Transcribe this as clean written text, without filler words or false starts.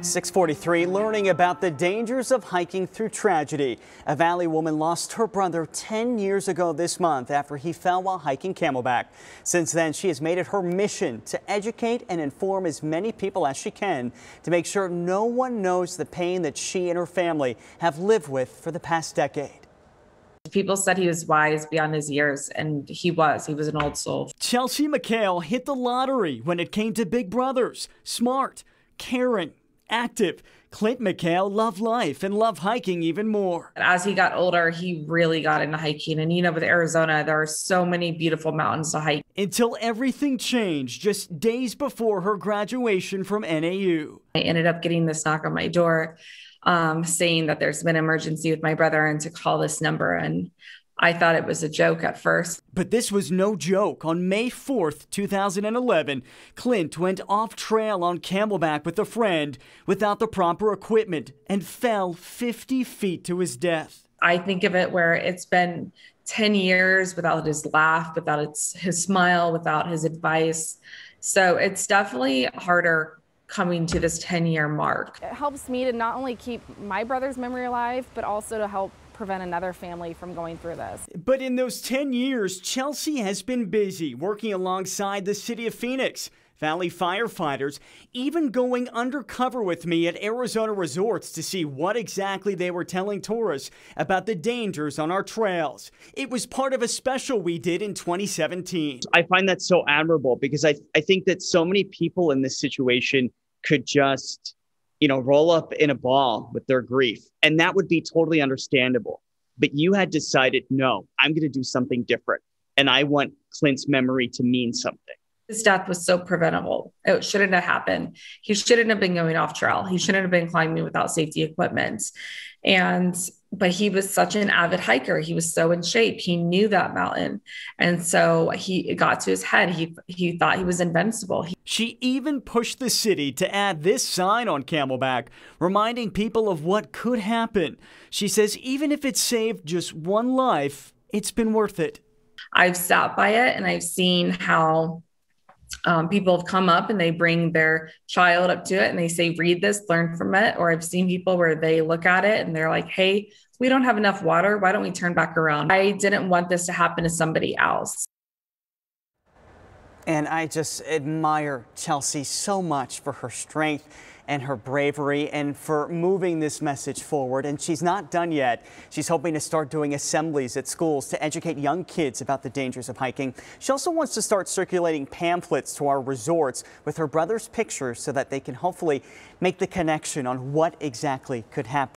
6:43, learning about the dangers of hiking through tragedy. A Valley woman lost her brother 10 years ago this month after he fell while hiking Camelback. Since then, she has made it her mission to educate and inform as many people as she can to make sure no one knows the pain that she and her family have lived with for the past decade. People said he was wise beyond his years, and he was an old soul. Chelsea McHale hit the lottery when it came to big brothers. Smart, caring, active. Clint McHale loved life and loved hiking even more. As he got older, he really got into hiking. And with Arizona, there are so many beautiful mountains to hike. Until everything changed just days before her graduation from NAU. I ended up getting this knock on my door saying that there's been an emergency with my brother and to call this number. And I thought it was a joke at first. But this was no joke. On May 4th, 2011, Clint went off trail on Camelback with a friend without the proper equipment and fell 50 feet to his death. I think of it where it's been 10 years without his laugh, without his smile, without his advice. So it's definitely harder coming to this 10-year mark. It helps me to not only keep my brother's memory alive, but also to help prevent another family from going through this. But in those 10 years, Chelsea has been busy working alongside the city of Phoenix, Valley firefighters, even going undercover with me at Arizona resorts to see what exactly they were telling tourists about the dangers on our trails. It was part of a special we did in 2017. I find that so admirable because I think that so many people in this situation could just roll up in a ball with their grief. And that would be totally understandable. But you had decided, no, I'm going to do something different. And I want Clint's memory to mean something. His death was so preventable. It shouldn't have happened. He shouldn't have been going off trail. He shouldn't have been climbing without safety equipment. But he was such an avid hiker. He was so in shape. He knew that mountain. And so it got to his head. He thought he was invincible. She even pushed the city to add this sign on Camelback, reminding people of what could happen. She says even if it saved just one life, it's been worth it. I've sat by it and I've seen how people have come up and they bring their child up to it and they say, read this, learn from it. Or I've seen people where they look at it and they're like, hey, we don't have enough water. Why don't we turn back around? I didn't want this to happen to somebody else. And I just admire Chelsea so much for her strength and her bravery and for moving this message forward. And she's not done yet. She's hoping to start doing assemblies at schools to educate young kids about the dangers of hiking. She also wants to start circulating pamphlets to our resorts with her brother's pictures so that they can hopefully make the connection on what exactly could happen.